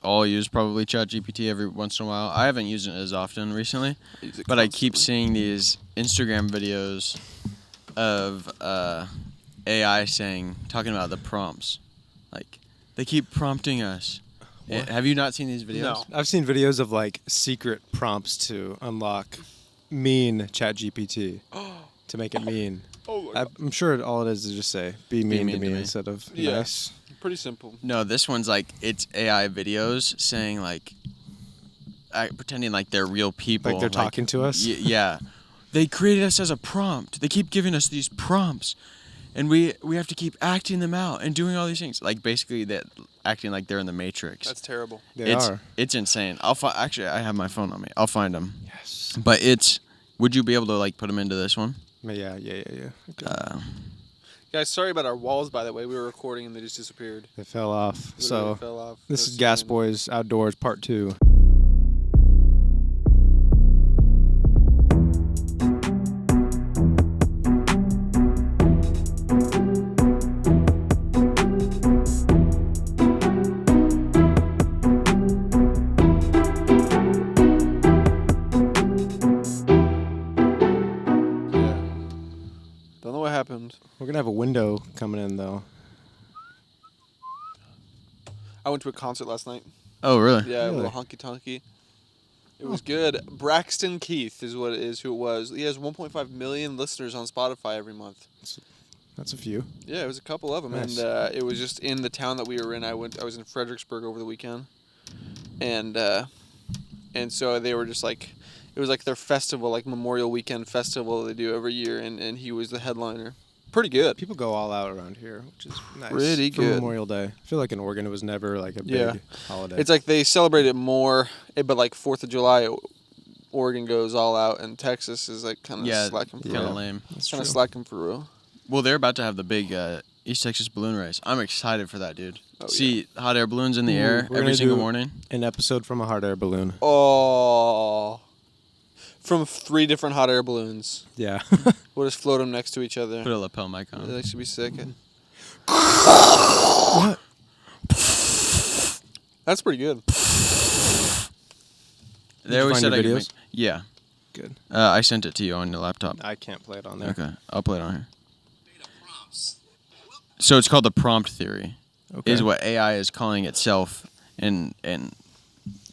all use probably ChatGPT every once in a while. I haven't used it as often recently, but I keep seeing these Instagram videos of AI talking about the prompts. Like, they keep prompting us. Have you not seen these videos? No. I've seen videos of like secret prompts to unlock mean ChatGPT to make it mean. Oh, I'm sure all it is just say, be mean to me instead of nice. Pretty simple. No, this one's like, it's AI videos saying like, pretending like they're real people. Like they're talking to us? Yeah. They created us as a prompt. They keep giving us these prompts. And we have to keep acting them out and doing all these things. Like, basically, that acting like they're in the Matrix. That's terrible. They are. It's insane. Actually, I have my phone on me. I'll find them. Yes. But would you be able to, like, put them into this one? Yeah. Okay. Guys, sorry about our walls, by the way. We were recording and they just disappeared. They fell off. Literally fell off. This is Gas Boys Outdoors Part 2. Don't know what happened. We're going to have a window coming in, though. I went to a concert last night. Oh, really? Yeah, Really? a little honky tonky. It was good. Braxton Keith is who it was. He has 1.5 million listeners on Spotify every month. That's a few. Yeah, it was a couple of them, Nice. and it was just in the town that we were in. I was in Fredericksburg over the weekend, and so they were just like, it was like their festival, like Memorial Weekend festival they do every year, and he was the headliner. Pretty good. People go all out around here, which is nice. Pretty for good. Memorial Day. I feel like in Oregon it was never like a big holiday. It's like they celebrate it more, but like 4th of July, Oregon goes all out, and Texas is like kind of slacking for kind of real. lame. Kind of slacking for real. Well, they're about to have the big East Texas balloon race. I'm excited for that, dude. Oh, See hot air balloons in the air we're every gonna single do morning. an episode from a hot air balloon. Oh. From 3 different hot air balloons. Yeah. We'll just float them next to each other. Put a lapel mic on. That should be sick. What? That's pretty good. They always find said your I could videos? Yeah. Good. I sent it to you on your laptop. I can't play it on there. Okay, I'll play it on here. So it's called the prompt theory. Okay. Is what AI is calling itself, and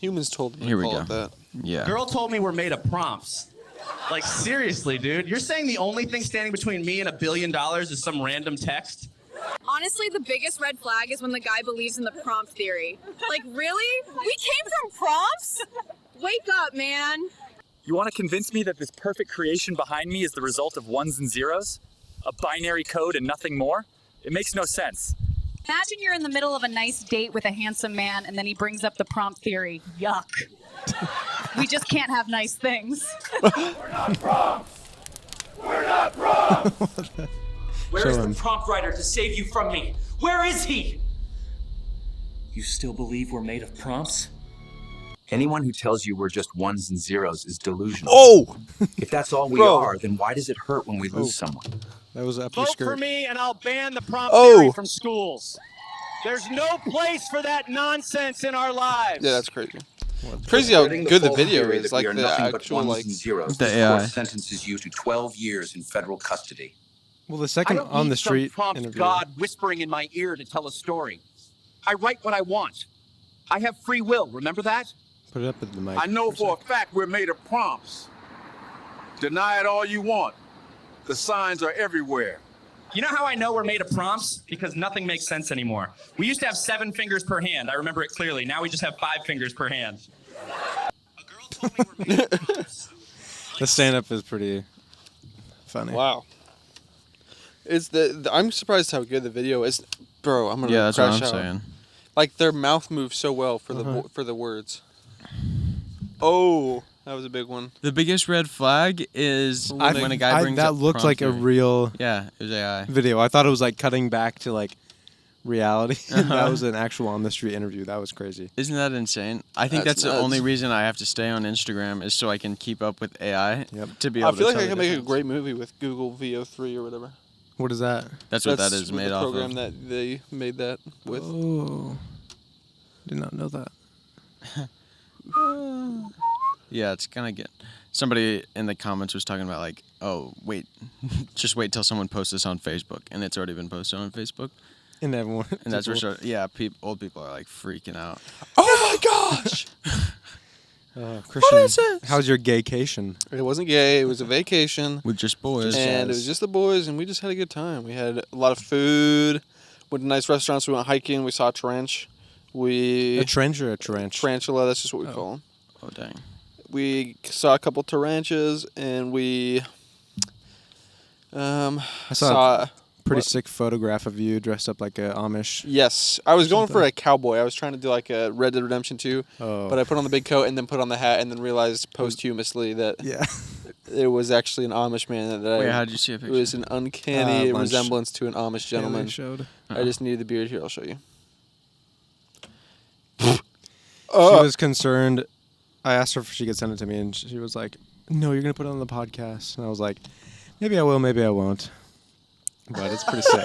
Humans told me Here to we call go. it that. yeah. Girl told me we're made of prompts. Like, seriously, dude. You're saying the only thing standing between me and $1 billion is some random text? Honestly, the biggest red flag is when the guy believes in the prompt theory. Like, really? We came from prompts? Wake up, man. You want to convince me that this perfect creation behind me is the result of ones and zeros? A binary code and nothing more? It makes no sense. Imagine you're in the middle of a nice date with a handsome man and then he brings up the prompt theory. Yuck. We just can't have nice things. We're not prompts! We're not prompts! Where is Show the him. prompt writer to save you from me? Where is he? You still believe we're made of prompts? Anyone who tells you we're just ones and zeros is delusional. Oh! If that's all we Bro. are, then why does it hurt when we lose someone? That was up your Vote skirt. for me and I'll ban the prompt Oh. theory from schools. There's no place for that nonsense in our lives. Yeah, that's crazy. Crazy how Spreading good the false video theory is. that Like we are the nothing but actual, ones like. and zeros. The This AI. court sentences you to 12 years in federal custody. Well, the I second don't on need the street some prompt interview. God whispering in my ear to tell a story. I write what I want. I have free will, remember that? Put it up at the mic. I know for a sec. fact we're made of prompts. Deny it all you want. The signs are everywhere. You know how I know we're made of prompts? Because nothing makes sense anymore. We used to have 7 fingers per hand. I remember it clearly. Now we just have 5 fingers per hand. A girl told me we're made of prompts. The stand-up is pretty funny. Wow. It's I'm surprised how good the video is. Bro, I'm gonna Yeah, that's what crash I'm out. saying. Like their mouth moves so well for the words. Oh, that was a big one. The biggest red flag is when a guy brings that up looked prompt like a theory. real Yeah, it was AI. video. I thought it was like cutting back to like reality. That was an actual on the street interview. That was crazy. Isn't that insane? I think That's that's the only nuts. reason I have to stay on Instagram is so I can keep up with AI. Yep. To be able I feel to like I tell could the make a difference. great movie with Google VO3 or whatever. What is that? That's what that That's is what made the off program of. that they made that with. Oh. Did not know that. Yeah, it's kind of good. Somebody in the comments was talking about like, oh, wait, just wait till someone posts this on Facebook, and it's already been posted on Facebook. And everyone. And that's where, old people are like freaking out. Oh my gosh! Christian, What is this? how's your gaycation? It wasn't gay. It was a vacation. With just boys. And it was just the boys, and we just had a good time. We had a lot of food. Went to nice restaurants. We went hiking. We saw a trench. A trench or a tarantula? Tarantula. That's just what we call them. Oh, dang. We saw a couple tarantulas, and we I saw a pretty sick photograph of you dressed up like a Amish. Yes. I was going for a cowboy. I was trying to do like a Red Dead Redemption 2, but I put on the big coat and then put on the hat and then realized posthumously that it was actually an Amish man. Wait, how did you see a picture? It was an uncanny lunch. resemblance to an Amish gentleman. They showed. I just needed the beard. Here, I'll show you. She was concerned. I asked her if she could send it to me, and she was like, "No, you're gonna put it on the podcast." And I was like, "Maybe I will, maybe I won't." But it's pretty sick.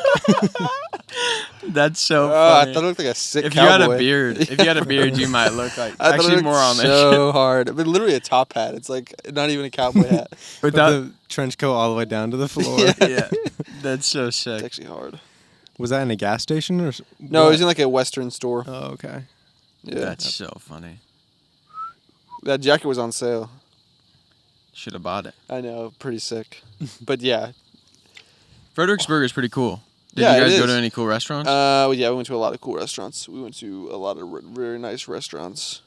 That's so funny. I thought it looked like a sick if cowboy. If you had a beard, you might look like I actually looked more on this. so hard. But literally a top hat. It's like not even a cowboy hat. Without the trench coat all the way down to the floor. Yeah, that's so sick. It's actually hard. Was that in a gas station or? No, it was in like a Western store. Oh, okay. Yeah, That's so funny. that jacket was on sale. Should have bought it. I know, pretty sick. But yeah, Fredericksburg is pretty cool. Did Yeah, you guys it go is. to any cool restaurants? yeah, we went to a lot of cool restaurants. We went to a lot of very nice restaurants.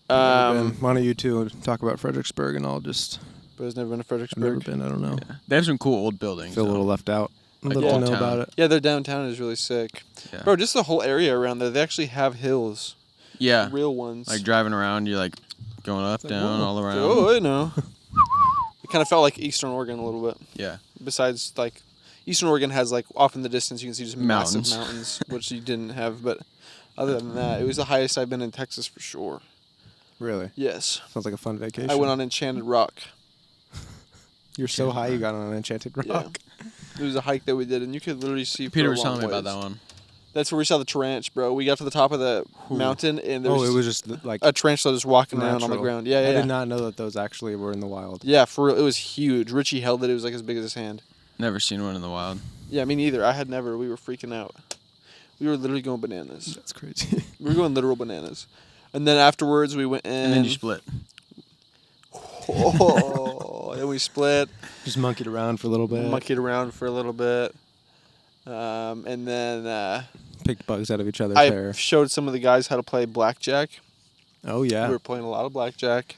Why don't you two talk about Fredericksburg and I'll just. But I've never been to I've Fredericksburg. never been. I don't know. Yeah. They have some cool old buildings. Feel a little left out. A little to know downtown. about it. Yeah, their downtown is really sick. Yeah. Bro, just the whole area around there. They actually have hills. Yeah. Real ones. Like driving around, you're like going up, down, all around. Oh, I know. It kind of felt like Eastern Oregon a little bit. Yeah. Besides, like, Eastern Oregon has, like, off in the distance, you can see just Mountains. massive mountains, which you didn't have. But other than that, it was the highest I've been in Texas for sure. Really? Yes. Sounds like a fun vacation. I went on Enchanted Rock. You're so high you got on an Enchanted Rock. Yeah. It was a hike that we did, and you could literally see Peter for a was telling long me about ways. that one. That's where we saw the tarantula, bro. We got to the top of the mountain, and there Oh, was, it was just like a tarantula just walking down on the natural. ground. Yeah, yeah, I yeah. did not know that those actually were in the wild. Yeah, for real. It was huge. Richie held it. It was like as big as his hand. Never seen one in the wild. Yeah, me neither. I had never. We were freaking out. We were literally going bananas. That's crazy. We were going literal bananas. And then afterwards, we went in. And then you split. Oh, and we split. Just monkeyed around for a little bit. Monkeyed around for a little bit. And then Picked bugs out of each other's I hair. showed some of the guys how to play blackjack. Oh, yeah. We were playing a lot of blackjack.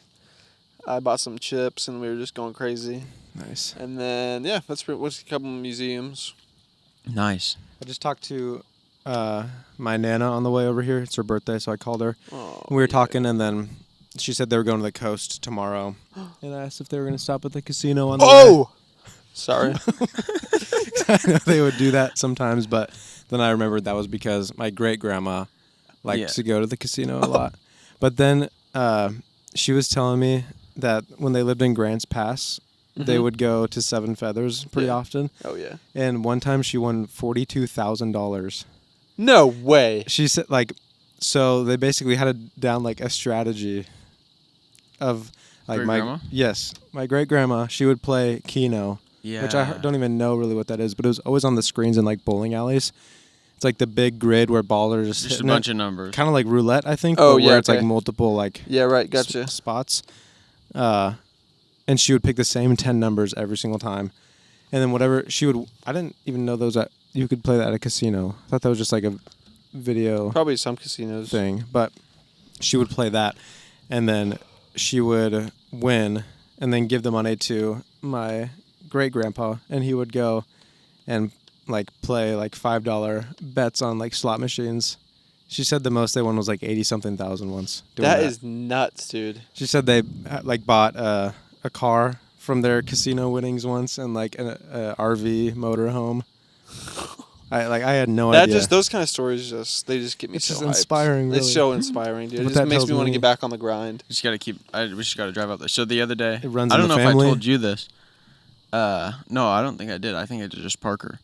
I bought some chips, and we were just going crazy. Nice. And then, yeah, went to a couple of museums. Nice. I just talked to my Nana on the way over here. It's her birthday, so I called her. Oh, We were talking, and then she said they were going to the coast tomorrow. And I asked if they were going to stop at the casino on the way. Oh! Sorry. I know they would do that sometimes, but then I remembered that was because my great-grandma likes to go to the casino a lot. But then she was telling me that when they lived in Grants Pass, they would go to Seven Feathers pretty often. Oh, yeah. And one time she won $42,000. No way. She said, like, so they basically had down like a strategy of like Great-grandma? my great-grandma, she would play Keno. Yeah. Which I don't even know really what that is, but it was always on the screens in like bowling alleys. It's like the big grid where ballers Just a bunch of numbers. kind of like roulette, I think. Oh, but yeah, where it's like okay. multiple like Yeah, right. Gotcha. spots. And she would pick the same 10 numbers every single time, and then whatever she would. I didn't even know you could play that at a casino. I thought that was just like a video Probably some casinos. thing, but she would play that, and then she would win, and then give the money to my great grandpa, and he would go and like play like $5 bets on like slot machines. She said the most they won was like 80-something thousand once. That is nuts, dude. She said they like bought a car from their casino winnings once and like an RV motorhome. I had no idea. Those kind of stories they just get me It's so just hyped. inspiring, It's really. so inspiring, dude. It What just that makes tells me want to me- get back on the grind. We just gotta drive out there. So the other day, It runs I in don't the know if I family? told you this. No, I don't think I did. I think I did just Parker,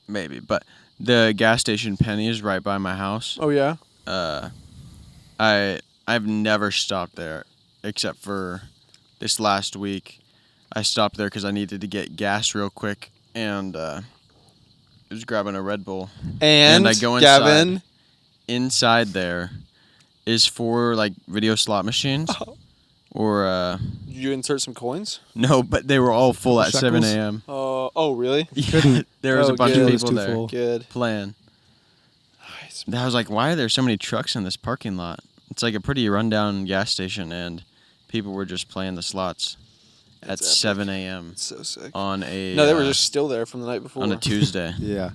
maybe. But the gas station Penny is right by my house. Oh yeah. I've never stopped there except for this last week. I stopped there because I needed to get gas real quick and was grabbing a Red Bull. And I go inside. Gavin, inside there is 4 like video slot machines. Or did you insert some coins? no, but they were all full at 7 a.m. Oh, really? There was a bunch of people there Good. playing. Nice. I was like, why are there so many trucks in this parking lot? It's like a pretty rundown gas station, and people were just playing the slots at 7 a.m. So sick. On a No, they were just still there from the night before. on a Tuesday. Yeah.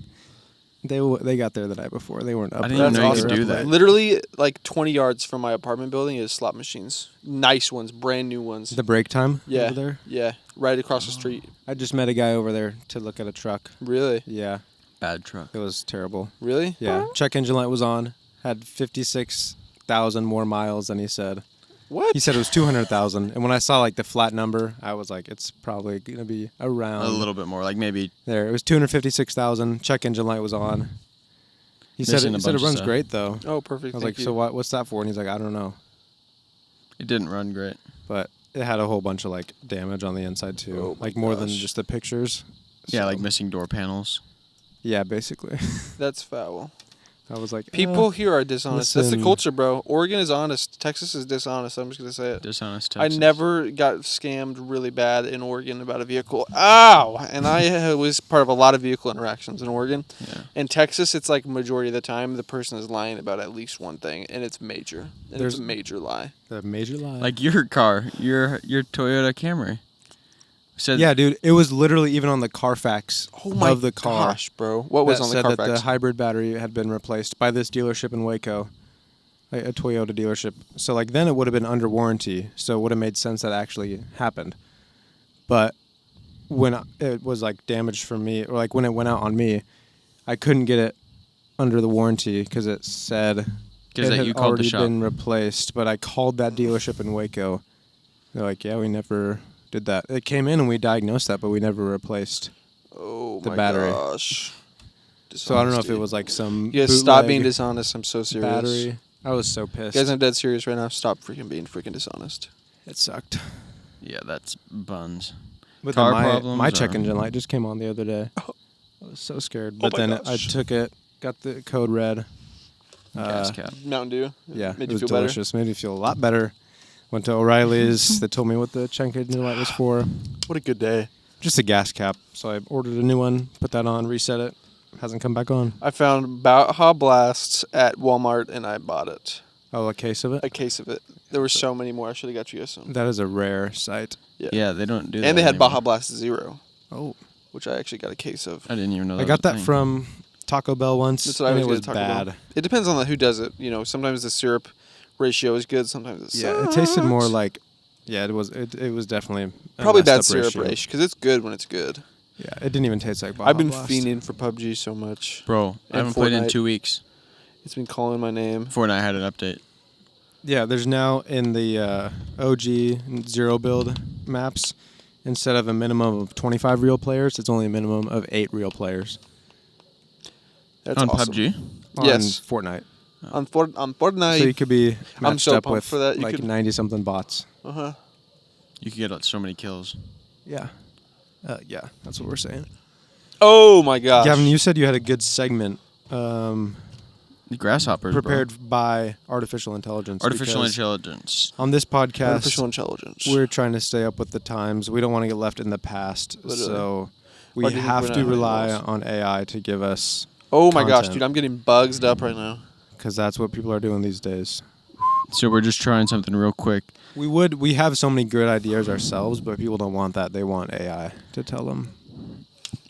They got there the night before. They weren't up. I didn't even know you could early. do that. Literally, like 20 yards from my apartment building is slot machines. Nice ones, brand new ones. The break time Yeah. over there? Yeah, right across the street. I just met a guy over there to look at a truck. Really? Yeah. Bad truck. It was terrible. Really? Yeah. Check engine light was on. Had 56,000 more miles than he said. What? He said it was 200,000. And when I saw like the flat number, I was like, it's probably going to be around. A little bit more, like maybe. There. It was 256,000. Check engine light was on. He said it runs great though. Oh, perfect. I was like, so what's that for? And he's like, I don't know. It didn't run great. But it had a whole bunch of like damage on the inside too. Oh my like more than gosh. just the pictures. Yeah, So- like missing door panels. Yeah, basically. That's foul. I was like, People here are dishonest. That's the listen. culture, bro. Oregon is honest. Texas is dishonest. I'm just going to say it. Dishonest I Texas. never got scammed really bad in Oregon about a vehicle. Ow! And I was part of a lot of vehicle interactions in Oregon. Yeah. In Texas, it's like majority of the time the person is lying about at least one thing, and it's major. And There's- it's a major lie. a major lie. Like your car, your Toyota Camry. Said yeah, dude, it was literally even on the Carfax Oh my of the car. gosh, bro. What was that on the said Carfax? that the hybrid battery had been replaced by this dealership in Waco, like a Toyota dealership. So like then it would have been under warranty, so it would have made sense that actually happened. But when it was like damaged for me, or like when it went out on me, I couldn't get it under the warranty because it said it that had you called the already shop. been replaced. But I called that dealership in Waco. They're like, yeah, we never did that. It came in and we diagnosed that, but we never replaced oh the my battery. gosh. So I don't know if it Dishonesty. was like some You guys stop being bootleg dishonest. I'm so serious. battery. I was so pissed. You guys, I'm dead serious right now. Stop freaking being freaking dishonest. It sucked. Yeah, that's buns. But Car then problems my or- check engine light just came on the other day. I was so scared. But my then gosh. I took it, got the code red. Gas cap. Mountain Dew. Yeah, Made it you was feel delicious. Made me feel a lot better. Went to O'Reilly's. They told me what the check engine light was for. What a good day. Just a gas cap. So I ordered a new one, put that on, reset it. Hasn't come back on. I found Baja Blasts at Walmart and I bought it. Oh, a case of it? A case of it. There were so many more. I should have got you guys some. That is a rare sight. Yeah, they don't do that. And they had anymore. Baja Blast Zero, Oh. which I actually got a case of. I didn't even know that I got was a that thing. from Taco Bell once. That's what I and was it was going to talk bad. about. It depends on who does it. You know, sometimes the syrup ratio is good. Sometimes it Yeah, sucks. it tasted more like, yeah, it was definitely a Probably messed bad up syrup ratio. ratio because it's good when it's good. Yeah, it didn't even taste like Baja I've been Blast. fiending for PUBG so much. Bro, I And haven't played in Fortnite. 2 weeks. It's been calling my name. Fortnite had an update. Yeah, there's now in the OG zero build maps, instead of a minimum of 25 real players, it's only a minimum of 8 real players. That's on awesome. PUBG? On Yes. Fortnite. On Fortnite. So you could be I'm matched so up pumped with for that. You like could- 90-something bots. Uh-huh. You could get like, so many kills. Yeah. Yeah, that's what we're saying. Oh my gosh. Gavin, you said you had a good segment The grasshoppers, prepared by artificial intelligence. bro. Artificial because intelligence. On this podcast, Artificial intelligence. we're trying to stay up with the times. We don't want to get left in the past. Literally. So we Why do you think have we're to not having rely those? on AI to give us, Oh my gosh, content. dude, I'm getting buzzed up right now. because that's what people are doing these days. So we're just trying something real quick. We have so many good ideas ourselves, but people don't want that. They want AI to tell them.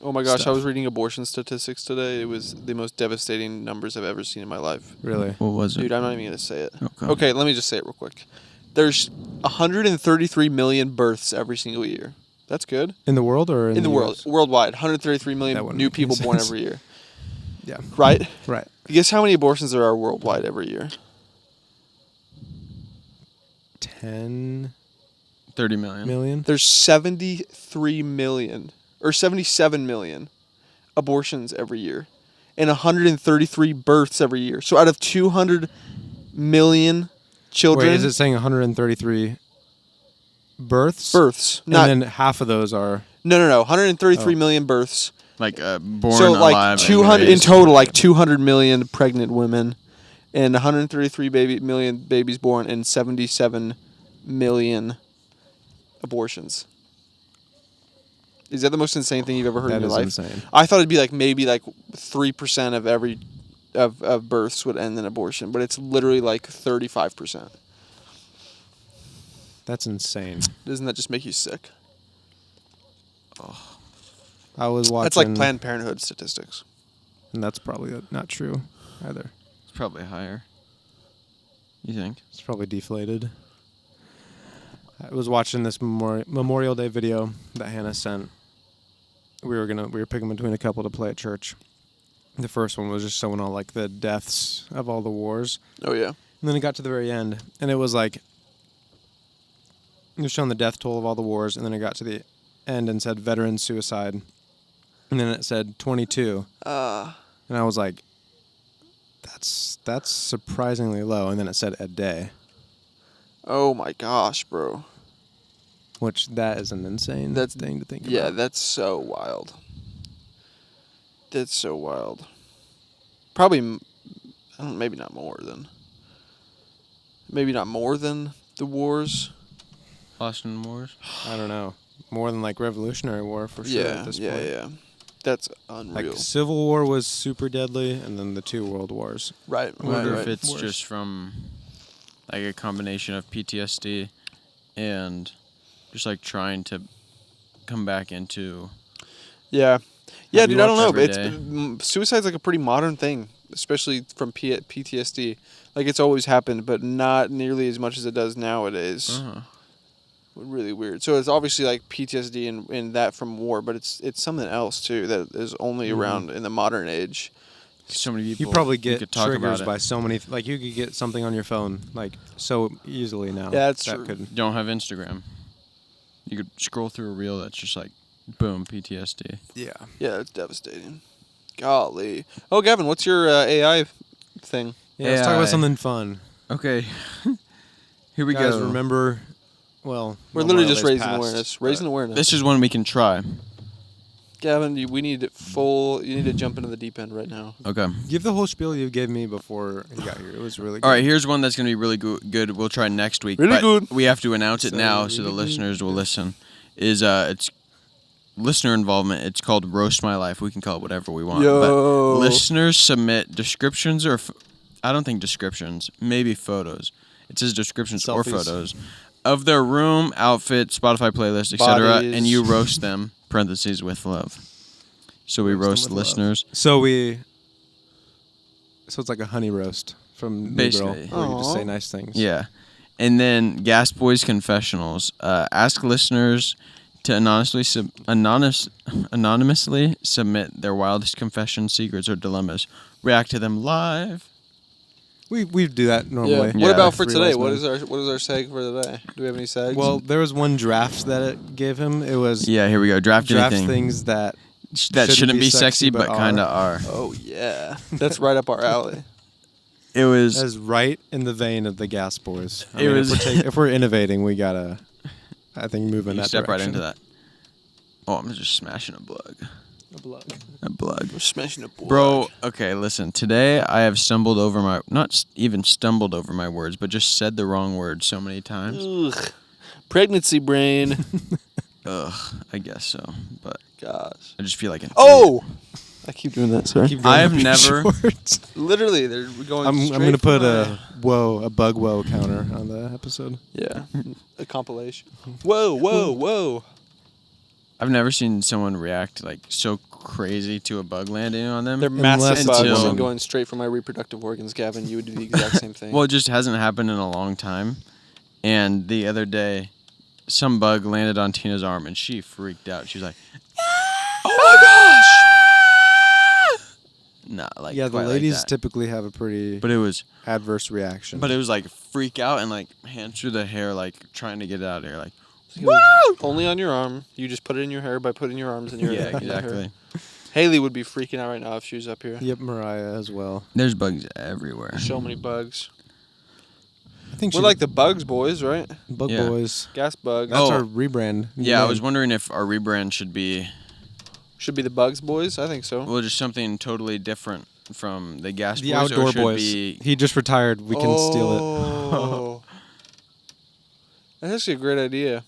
Oh my gosh, I Stuff. was reading abortion statistics today. It was the most devastating numbers I've ever seen in my life. Really? What was it? Dude, I'm not even going to say it. Okay. Okay, let me just say it real quick. There's 133 million births every single year. That's good. In the world or In the world, US? worldwide, 133 That million wouldn't new make any people born sense. every year. Yeah. Right? Right. Guess how many abortions there are worldwide every year? 10 30 million. million? There's 73 million or 77 million abortions every year and 133 births every year. So out of 200 million children. Wait, is it saying 133 births? Births. And Not, then half of those are... no. 133 million births. Like born So alive. like and 200 in raised. total, like 200 million pregnant women, and 133 million babies born, and 77 million abortions. Is that the most insane thing you've ever heard in That your is life? insane. I thought it'd be like maybe like 3% of every of births would end in abortion, but it's literally like 35%. That's insane. Doesn't that just make you sick? I was watching... That's like Planned Parenthood statistics. And that's probably not true either. It's probably higher. You think? It's probably deflated. I was watching this Memorial Day video that Hannah sent. We were picking between a couple to play at church. The first one was just showing all like the deaths of all the wars. Oh yeah. And then it got to the very end, and it was like it was showing the death toll of all the wars, and then it got to the end and said veteran suicide, and then it said 22. And I was like, that's surprisingly low. And then it said a day. Oh my gosh, bro. Which that is an insane thing to think about. Yeah, that's so wild. That's so wild. Probably, maybe not more than. Maybe not more than the wars. Boston Wars? I don't know. More than like Revolutionary War for sure at this point. Yeah. That's unreal. Like Civil War was super deadly, and then the 2 world wars. Right. I wonder if right. it's just from like a combination of PTSD and just like trying to come back into. Yeah. Yeah, Have dude, you I don't know. watched It's every suicide's like a pretty modern thing, especially from PTSD. Like it's always happened, but not nearly as much as it does nowadays. Really weird. So it's obviously like PTSD and that from war, but it's something else too that is only around in the modern age. So many people. You probably get could talk triggers about by it. so many. Like you could get something on your phone like so easily now. Yeah, that's that true. Could, Don't have Instagram. You could scroll through a reel that's just like, boom, PTSD. yeah. Yeah, it's devastating. Golly. Oh, Gavin, what's your AI thing? Yeah. Let's talk AI. about something fun. Okay. Here we Guys, go. remember? Well, We're literally just Memorial Day's raising passed, awareness. but- Raising awareness. This is one we can try. Gavin, we need full. You need to jump into the deep end right now. Okay. Give the whole spiel you gave me before you got here. It was really good. All right, here's one that's going to be really good. We'll try next week. Really but good. We have to announce it So now so the really listeners will listen. It's listener involvement. It's called Roast My Life. We can call it whatever we want. Yo. But listeners submit descriptions or I don't think descriptions, maybe photos. It says descriptions or Selfies. photos of their room, outfit, Spotify playlist, etc. Bodies. And you roast them, parentheses, with love. So we roast them with love. listeners. So it's like a honey roast from New Girl, Basically. where you just Aw. say nice things. Yeah. And then Gas Boys Confessionals. Ask listeners to anonymously submit their wildest confessions, secrets, or dilemmas. React to them live. We do that normally. Yeah. Yeah. What about for Three today? wise What men. is our seg for today? Do we have any segs? Well, there was one draft that it gave him. It was Yeah, here we go. Draft anything things that that shouldn't be sexy, but kind of are. oh yeah, that's right up our alley. It was. is right in the vein of the Gas Boys. I It mean, was- if we're innovating, we gotta, I think, move in You that step right direction. into that. Oh, I'm just smashing a plug. A plug. A plug. We're smashing a board. Bro, okay, listen. Today I have stumbled over even stumbled over my words, but just said the wrong word so many times. Ugh. Pregnancy brain. Ugh, I guess so. But Gosh. I just feel like an Oh, I keep doing that. Sorry. Keep going I have with these never- shorts. Literally, they're going. I'm straight gonna put for my- a bug woe counter on the episode. Yeah, a compilation. Whoa, whoa, whoa. I've never seen someone react like so crazy to a bug landing on them. They're massive Unless bugs it's- and going straight for my reproductive organs, Gavin. You would do the exact same thing. Well, it just hasn't happened in a long time. And the other day, some bug landed on Tina's arm, and she freaked out. She was like, oh my gosh! "Nah, like Yeah, the quite ladies like that." typically have a pretty But it was, adverse reaction. but it was like freak out and like hands through the hair, like trying to get it out of here, like. Woo! Only on your arm. You just put it in your hair by putting your arms in your Yeah, in your hair. exactly. Haley would be freaking out right now if she was up here. Yep, Mariah as well. There's bugs everywhere. So many bugs. think We're like the Bugs Boys, right? Bug Yeah. Boys. Gas Bugs. That's Oh. our rebrand. Yeah, I name. was wondering if our rebrand should be Should be the Bugs Boys. I think so. just something totally different from the Gas the Boys, or Outdoor should Boys. be He just retired. We can steal it. Oh. That's actually a great idea.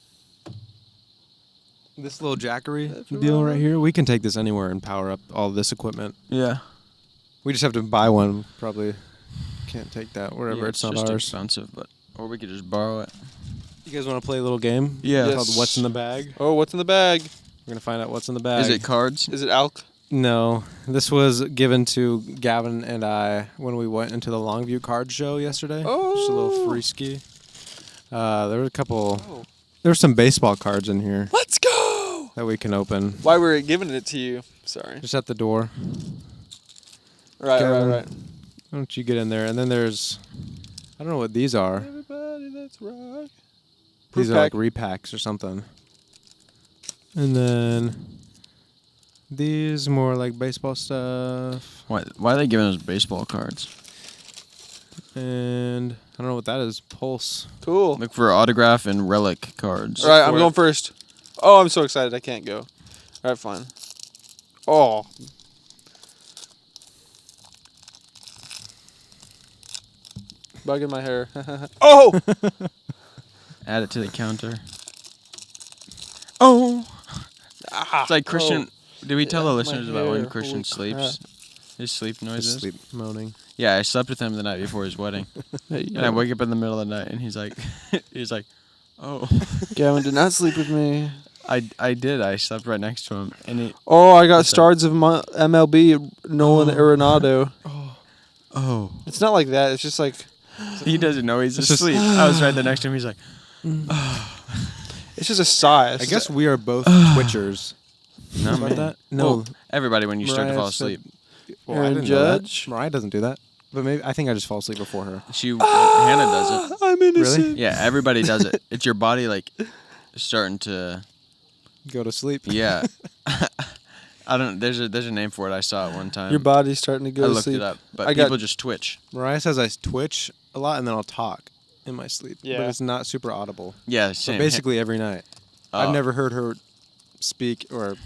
This little jackery deal right here, we can take this anywhere and power up all this equipment. yeah. We just have to buy one. Probably can't take that wherever Yeah, it's not just ours. expensive, or we could just borrow it. You guys want to play a little game? Yeah. It's called What's in the Bag. Oh, what's in the bag? We're gonna find out what's in the bag. Is it cards? Is it Alk? No, this was given to Gavin and I when we went into the Longview card show yesterday. Just a little free ski. There were a couple. Oh. There were some baseball cards in here Let's go! that we can open. Why were we giving it to you? Sorry. Just at the door. Right. Why don't you get in there? And then there's, I don't know what these are. Everybody, let's rock. These Proof are like pack. repacks or something. And then these more like baseball stuff. Why are they giving us baseball cards? And I don't know what that is. Pulse. Cool. Look for autograph and relic cards. All right, I'm going first. Oh, I'm so excited. I can't go. All right, fine. Oh. Bug in my hair. Oh! Add it to the counter. Oh! It's like Christian. Did we tell the my listeners about when hair. Christian Holy sleeps? His sleep noises? Sleep moaning. Yeah, I slept with him the night before his wedding. And I wake up in the middle of the night and he's like, oh. Gavin did not sleep with me. I did. I slept right next to him. And he, Oh, I got stars of my MLB, Nolan Arenado. oh. It's not like that. It's just like... He doesn't know he's asleep. I was right there next to him. He's like, It's just a sigh. I guess we are both twitchers. no, About man. that? No. Well, everybody when you start to Mariah fall said- asleep. Well, I Aaron didn't know that. Judge? Mariah doesn't do that. But maybe I think I just fall asleep before her. Hannah does it. I'm innocent. Really? Yeah, everybody does it. It's your body like starting to. Go to sleep. Yeah. I don't. There's a name for it. I saw it one time. Your body's starting to go I to looked sleep. it up, but I got- people just twitch. Mariah says I twitch a lot and then I'll talk in my sleep. Yeah. But it's not super audible. Yeah, So same. basically every night. I've Oh. never heard her speak or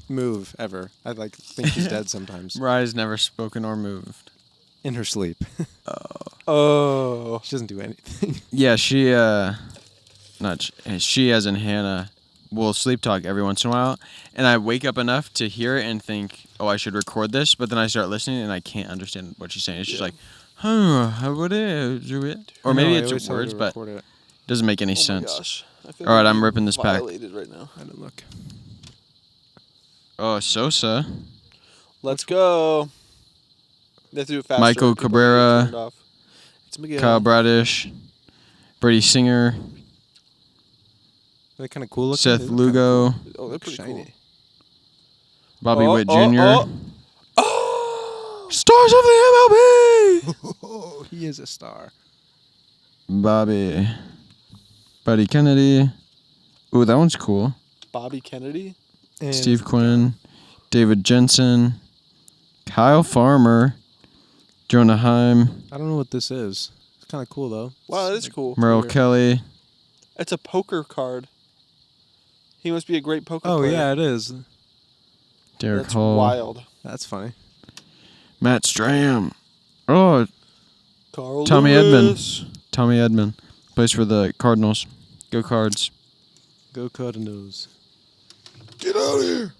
move ever. I think she's dead sometimes. Mariah's never spoken or moved. In her sleep. Oh. She doesn't do anything. Yeah, she she as in Hannah will sleep talk every once in a while, and I wake up enough to hear it and think, oh, I should record this, but then I start listening and I can't understand what she's saying. It's just like, how would it? Or maybe No, I it's always tell her words, to but record it. it doesn't make any Oh my sense. gosh. I feel All right, like I'm I'm ripping this pack. violated right now. I didn't look. Oh, Sosa, Let's go. They have to do it faster. Michael People Cabrera, get turned off. It's Miguel. Kyle Bradish, Brady Singer, They're kind of cool looking. Seth They look kinda Lugo, Oh, they're pretty Shiny. Bobby Witt Jr. Oh. Stars of the MLB. cool. He is a star. Buddy Kennedy. Ooh, that one's cool. Bobby Kennedy. And Steve Quinn, David Jensen, Kyle Farmer, Jonah Heim, I don't know what this is. It's kind of cool though. Wow, that is cool. Merrill Weird. Kelly. It's a poker card. He must be a great poker Oh player. yeah, it is. Derek That's Hall, wild. That's funny. Matt Stram. Oh, Carl Tommy Lewis. Tommy Edman. Plays for the Cardinals. Go Cards. Go Cardinals. Get out of here.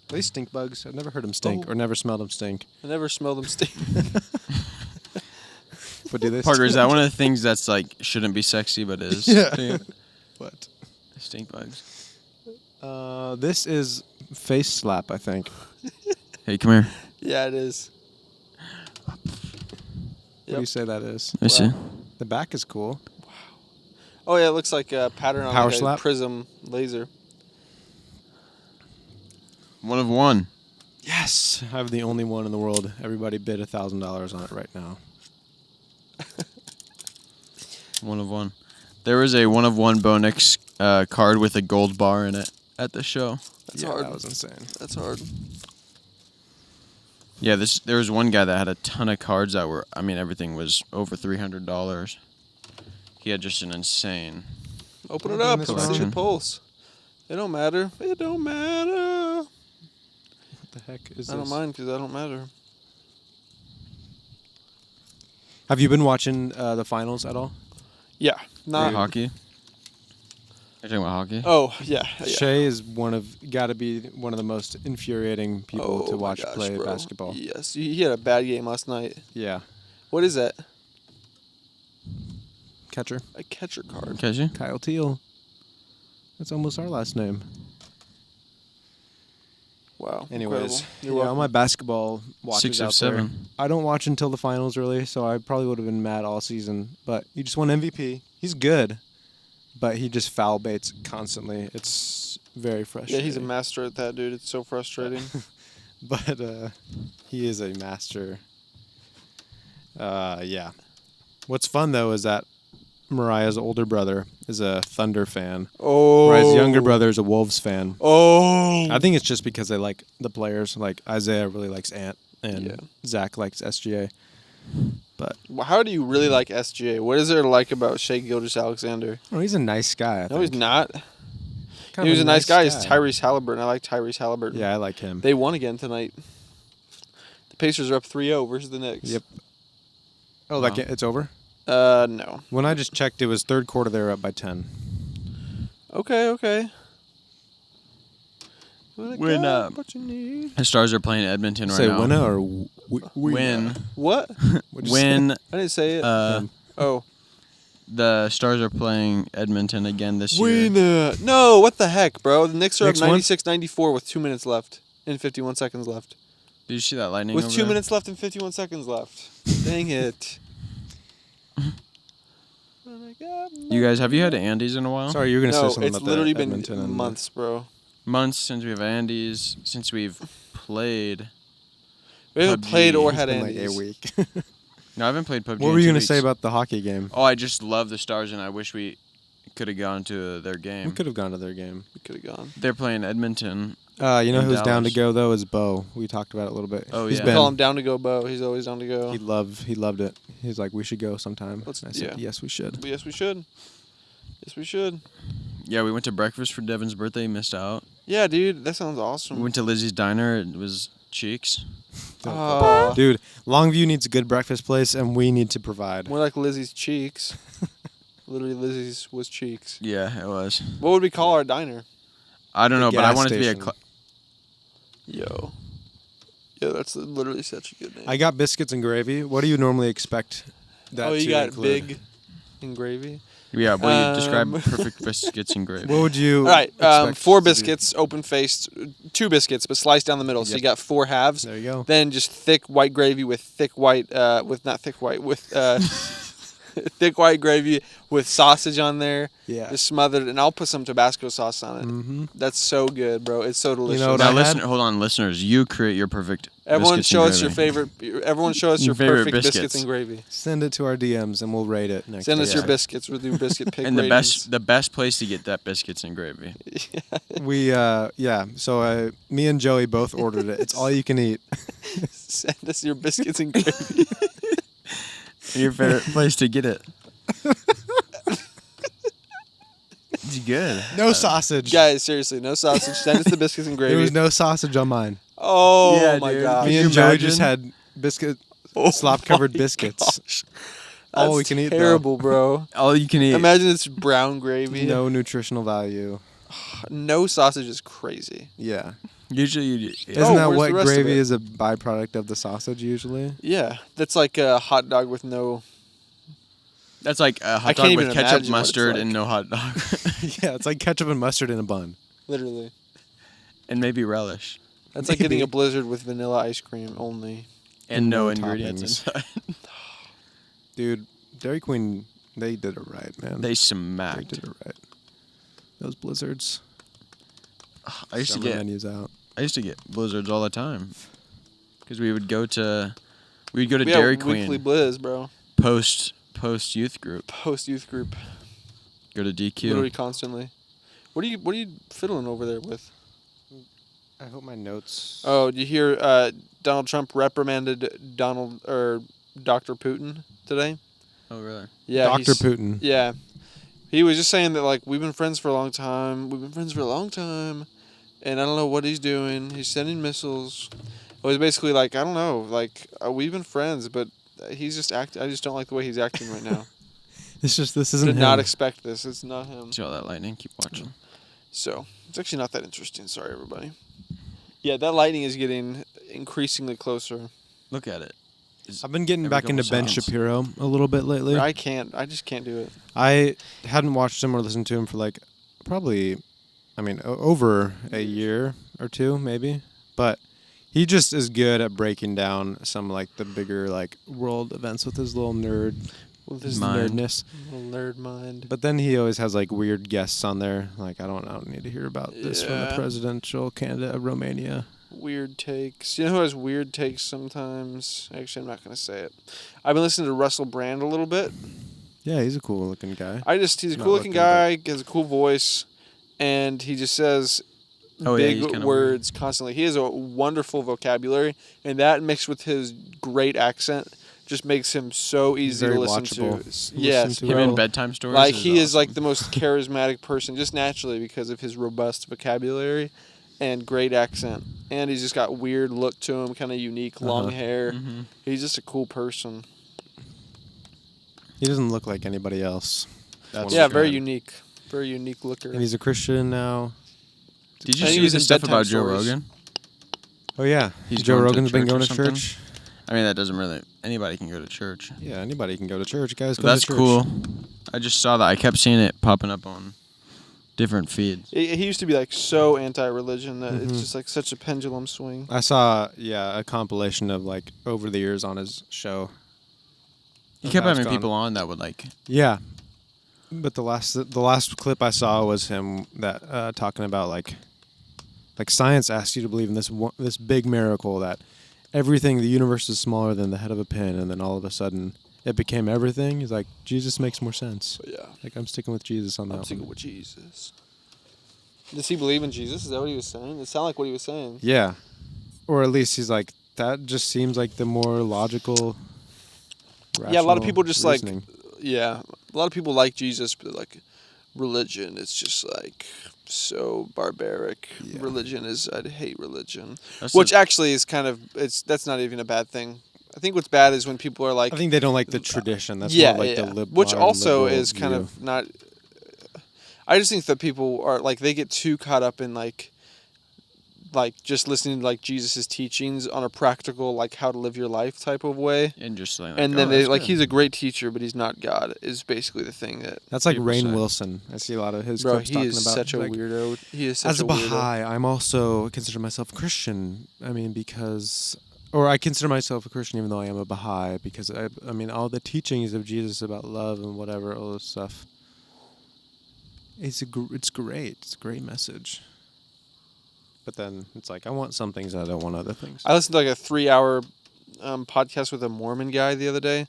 They stink bugs. I've never heard them stink or never smelled them stink. I never smelled them stink. But do they Parker, is stink? that one of the things that's like shouldn't be sexy but is? Yeah. What? Stink bugs. This is face slap, I think. Hey, come here. Yeah, it is. What do you say that is? Let me see. The back is cool. Oh yeah, it looks like a pattern on Power like slap? a prism laser. One of one. Yes, I have the only one in the world. Everybody bid $1,000 on it right now. One of one. There was a one of one Bonix card with a gold bar in it at the show. That's Yeah, hard. that was insane. That's hard. Yeah, there was one guy that had a ton of cards that were, I mean, everything was over $300. he had just an insane. Open it up. this Let's see the wrong. pulse. It don't matter. It don't matter. What the heck is I don't this? mind because I don't matter. Have you been watching the finals at all? Yeah. Not. Hockey? You're talking about hockey? Oh, yeah. Shea is got to be one of the most infuriating people to my watch gosh, play bro. basketball. Yes. He had a bad game last night. Yeah. What is that? Catcher. A catcher card. Casey? Kyle Teal. That's almost our last name. Wow. Anyways, Incredible. You're all welcome. my basketball watches 6 of out 7. there. I don't watch until the finals really, so I probably would have been mad all season. But he just won MVP. He's good, but he just foul baits constantly. It's very frustrating. Yeah, he's a master at that, dude. It's so frustrating. But he is a master. Yeah. What's fun though is that Mariah's older brother is a Thunder fan. Oh. Mariah's younger brother is a Wolves fan. Oh. I think it's just because they like the players. Like Isaiah really likes Ant, and Zach likes SGA. But How do you really like SGA? What is there to like about Shea Gilgeous-Alexander? oh, he's a nice guy. No, he's not. Kind He of was a nice guy. He's Tyrese Halliburton. I like Tyrese Halliburton. Yeah, I like him. They won again tonight. The Pacers are up 3-0 versus the Knicks. Yep. Oh, like it's over? No. When I just checked, it was third quarter. They were up by 10. Okay. When the Stars are playing Edmonton right Say now. winner or Win. What? When I didn't say it. the Stars are playing Edmonton again this year. Winner. No, what the heck, bro? The Knicks are Knicks up won? 96-94 with 2 minutes left and 51 seconds left. Did you see that lightning With over 2 there? minutes left and 51 seconds left. Dang it. You guys, have you had Andes in a while? Sorry, you were going to No, say something it's about literally the been Edmonton and months, bro. Months since we've Andes, since we've played. We haven't PUBG. played or It's had been like Andes. a week. No, I haven't played PUBG. What were you going to say about the hockey game? Oh, I just love the Stars, and I wish we could have gone to their We game. could have gone to their game. We could have gone. They're playing Edmonton. You know in who's down to Dallas. go though is Bo. We talked about it a little bit. Oh, He's yeah. I call him down to go, Bo. He's always down to go. He loved it. He's like, we should go sometime. Let's- I said, yeah. yes, we should. Yes, we should. Yes, we should. Yeah, we went to breakfast for Devin's birthday. Missed out. Yeah, dude, that sounds We awesome. went to Lizzie's Diner. It was Cheeks. Dude, Longview needs a good breakfast place, and we need to provide. More like Lizzie's cheeks. Literally, Lizzie's was cheeks. Yeah, it was. What would we call our diner? I don't know, but I gas wanted to be a. station. Yo, that's literally such a good name. I got biscuits and gravy. What do you normally expect that you to got include? big and gravy. Yeah, well, you describe Um, perfect biscuits and gravy. What would you All right, expect 4 to do? biscuits, open faced, 2 biscuits, but sliced down the middle. So Yep. you got 4 halves. There you go. Then just thick white gravy with thick white, thick white gravy with sausage on there. Yeah. Just smothered, and I'll put some Tabasco sauce on it. Mm-hmm. That's so good, bro. It's so delicious. what Now, I listen, had? hold on, listeners. You create your perfect. Everyone biscuits show and us your gravy. favorite. Everyone show us Your your favorite perfect biscuits. biscuits. and gravy. Send it to our DMs, and we'll rate it next Send us your episode. biscuits. We'll do biscuit pick And ratings. the best place to get that biscuits and gravy. We, so me and Joey both ordered it. It's all you can eat. Send us your biscuits and gravy. Your favorite place to get it. It's good. No sausage. Guys, seriously, no sausage. Send us the biscuits and gravy. There was no sausage on mine. Oh Yeah, my dude. god. Me you and Joey imagine? just had biscuit, Oh slop-covered my biscuits. gosh. All That's we can eat, though. Terrible, bro. All you can eat. Imagine it's brown gravy. No nutritional value. No sausage is crazy. Yeah. Usually you. Isn't Oh, that where's what the rest of gravy it? is a byproduct of the sausage usually? Yeah, that's like a hot dog with no. That's like a I hot can't dog even with ketchup, imagine what it's mustard, like. and no hot dog, Yeah, it's like ketchup and mustard in a bun. Literally, and maybe relish, that's like getting Maybe. a blizzard with vanilla ice cream only. and no no ingredients toppings. inside. Dude, Dairy Queen, they did it right, man. They They smacked. did it right. Those blizzards. I used to Summer get. menus out. I used to get blizzards all the time, because we would go to We Dairy have weekly Queen blizz, bro. post youth group. Post youth group, Go to DQ. literally constantly. What are you fiddling over there with? I hope my notes. Oh, do you hear Donald Trump reprimanded Dr. Putin today? Oh, really? Yeah, Dr. Putin. Yeah. He was just saying that, like, we've been friends for a long time. And I don't know what he's doing. He's sending missiles. It was basically like, I don't know. Like, we've been friends, but he's just acting. I just don't like the way he's acting right now. This isn't Did him. not expect this. It's not him. See all that lightning? Keep watching. So, it's actually not that interesting. Sorry, everybody. Yeah, that lightning is getting increasingly closer. Look at it. I've been getting Every back into couple Ben seconds. Shapiro a little bit lately. I just can't do it. I hadn't watched him or listened to him for like probably, over a year or two maybe. But he just is good at breaking down some like the bigger like world events with his little nerdness. Little nerd mind. But then he always has like weird guests on there. Like I don't need to hear about this from the presidential candidate of Romania. Weird takes. You know who has weird takes sometimes? Actually, I'm not going to say it. I've been listening to Russell Brand a little bit. Yeah, he's a cool looking guy. He's a cool looking guy, has a cool voice, and he just says big words constantly. He has a wonderful vocabulary, and that mixed with his great accent just makes him so easy to listen to. Yes. Him in bedtime stories. Like he is like the most charismatic person just naturally because of his robust vocabulary and great accent. And he's just got weird look to him, kind of unique, long hair. Mm-hmm. He's just a cool person. He doesn't look like anybody else. Very unique. Very unique looker. And he's a Christian now. Did you see the stuff about Joe Rogan? Oh, yeah. Joe Rogan's been going to church. I mean, that doesn't really... Anybody can go to church. Yeah, anybody can go to church. Guys, that's cool. I just saw that. I kept seeing it popping up on different feeds. He used to be like so anti-religion that it's just like such a pendulum swing. I saw, a compilation of like over the years on his show. He kept having people on that would like... Yeah. But the last clip I saw was him that talking about like science asks you to believe in this big miracle that everything, the universe is smaller than the head of a pin, and then all of a sudden it became everything. He's like, Jesus makes more sense. Yeah. Like, I'm sticking with Jesus on that one. I'm sticking with Jesus. Does he believe in Jesus? Is that what he was saying? It sounded like what he was saying. Yeah. Or at least he's like, that just seems like the more logical, a lot of people just reasoning. A lot of people like Jesus, but like religion, it's just like so barbaric. Yeah. I'd hate religion. Which actually is kind of, that's not even a bad thing. I think what's bad is when people are like... I think they don't like the tradition. That's more like the liberal. Which also is kind of not... I just think that people are like, they get too caught up in like just listening to like Jesus' teachings on a practical, like how to live your life type of way. And just like, and then they like, he's a great teacher, but he's not God, is basically the thing that... That's like Rainn Wilson. I see a lot of his clips talking about... He is such a weirdo. He is such a weirdo. As a Baha'i, I'm also consider myself a Christian. I mean, because... Or I consider myself a Christian even though I am a Baha'i, because I mean, all the teachings of Jesus about love and whatever, all this stuff... It's great. It's a great message. But then it's like, I want some things and I don't want other things. I listened to like a 3-hour podcast with a Mormon guy the other day,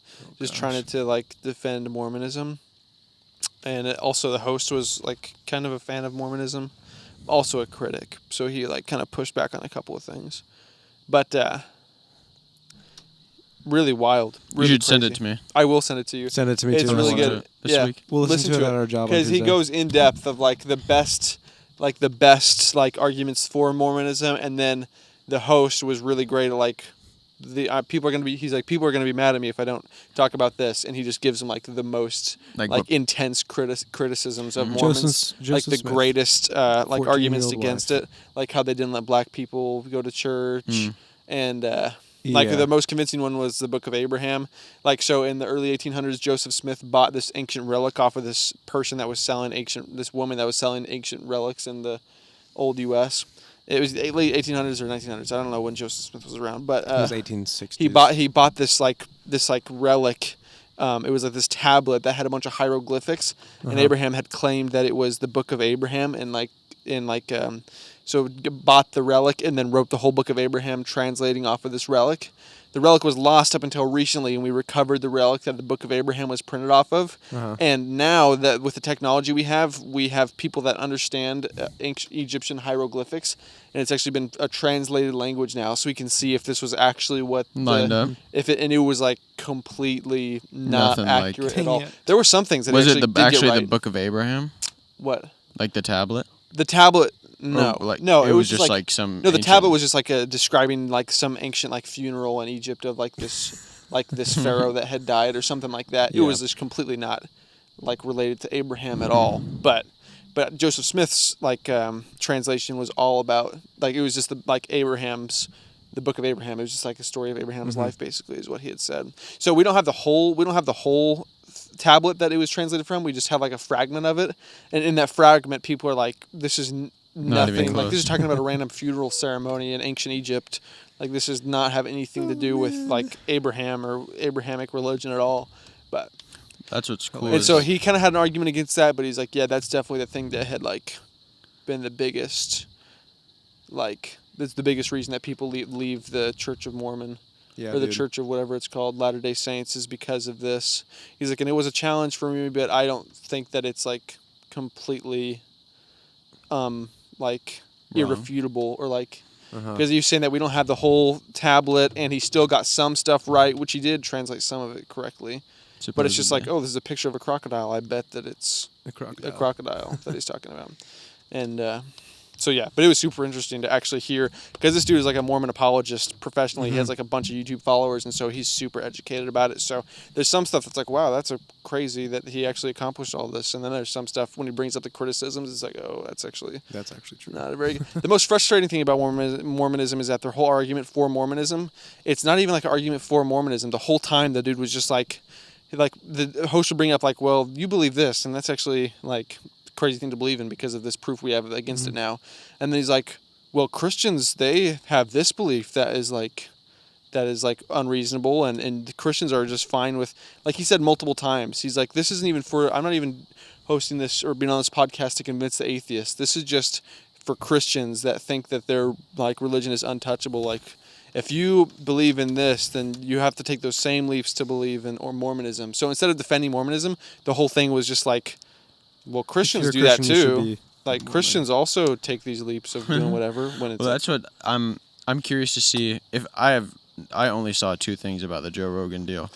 trying to like defend Mormonism. And also the host was like kind of a fan of Mormonism, also a critic. So he like kind of pushed back on a couple of things. But really wild. Really you should crazy. Send it to me. I will send it to you. Send it to me too. It's really good. This week. We'll listen to it at our job. Because he goes in depth of like the best arguments for Mormonism, and then the host was really great at like people are gonna be mad at me if I don't talk about this, and he just gives them like the most intense criticisms of Mormons, like the greatest arguments against it, like how they didn't let black people go to church, and the most convincing one was the Book of Abraham. Like, so in the early 1800s, Joseph Smith bought this ancient relic off of this woman that was selling ancient relics in the old U.S. It was late 1800s or 1900s. I don't know when Joseph Smith was around, but it was 1860s. He bought this relic. It was like this tablet that had a bunch of hieroglyphics, and Abraham had claimed that it was the Book of Abraham, so bought the relic and then wrote the whole Book of Abraham translating off of this relic. the relic was lost up until recently, and we recovered the relic that the Book of Abraham was printed off of. And now that with the technology we have people that understand ancient Egyptian hieroglyphics, and it's actually been a translated language now, so we can see if this was actually what lined up. And it was like completely not Nothing accurate like, at all. There were some things that was actually it did get actually right. the Book of Abraham? What? Like the tablet? The tablet. No, no, it was just like some. No, the ancient... tablet was just like describing like some ancient like funeral in Egypt of like this pharaoh that had died or something like that. It was just completely not like related to Abraham at all. But Joseph Smith's like translation was all about like it was just the Book of Abraham. It was just like a story of Abraham's life, basically, is what he had said. So we don't have the whole tablet that it was translated from. We just have like a fragment of it, and in that fragment, people are like, "This is nothing. Like this is talking about a random funeral ceremony in ancient Egypt. Like this does not have anything to do with like Abraham or Abrahamic religion at all." But that's what's cool. And so he kind of had an argument against that, but he's like, "Yeah, that's definitely the thing that had like been the biggest, like." That's the biggest reason that people leave the Church of Mormon or the Church of whatever it's called, Latter-day Saints, is because of this. He's like, and it was a challenge for me, but I don't think that it's like completely like irrefutable or like because he's saying that we don't have the whole tablet and he still got some stuff right, which he did translate some of it correctly. Supposedly. But it's just like, oh, this is a picture of a crocodile. I bet that it's a crocodile that he's talking about. And so yeah, but it was super interesting to actually hear because this dude is like a Mormon apologist professionally. He has like a bunch of YouTube followers, and so he's super educated about it. So there's some stuff that's like, wow, that's crazy that he actually accomplished all this. And then there's some stuff when he brings up the criticisms, it's like, oh, that's actually true. Not a very good. The most frustrating thing about Mormonism is that their whole argument for Mormonism, it's not even like an argument for Mormonism. The whole time the dude was just like the host would bring up like, well, you believe this, and that's actually like crazy thing to believe in because of this proof we have against it now. And then he's like, well, Christians, they have this belief that is like unreasonable, and Christians are just fine with, like he said multiple times, he's like, this isn't even for, I'm not even hosting this or being on this podcast to convince the atheists. This is just for Christians that think that their like religion is untouchable. Like if you believe in this, then you have to take those same leaps to believe in or Mormonism. So instead of defending Mormonism, the whole thing was just like, well, Christians do that too. Like Christians also take these leaps of doing whatever when it's. Well, that's what I'm curious to see. If I only saw two things about the Joe Rogan deal.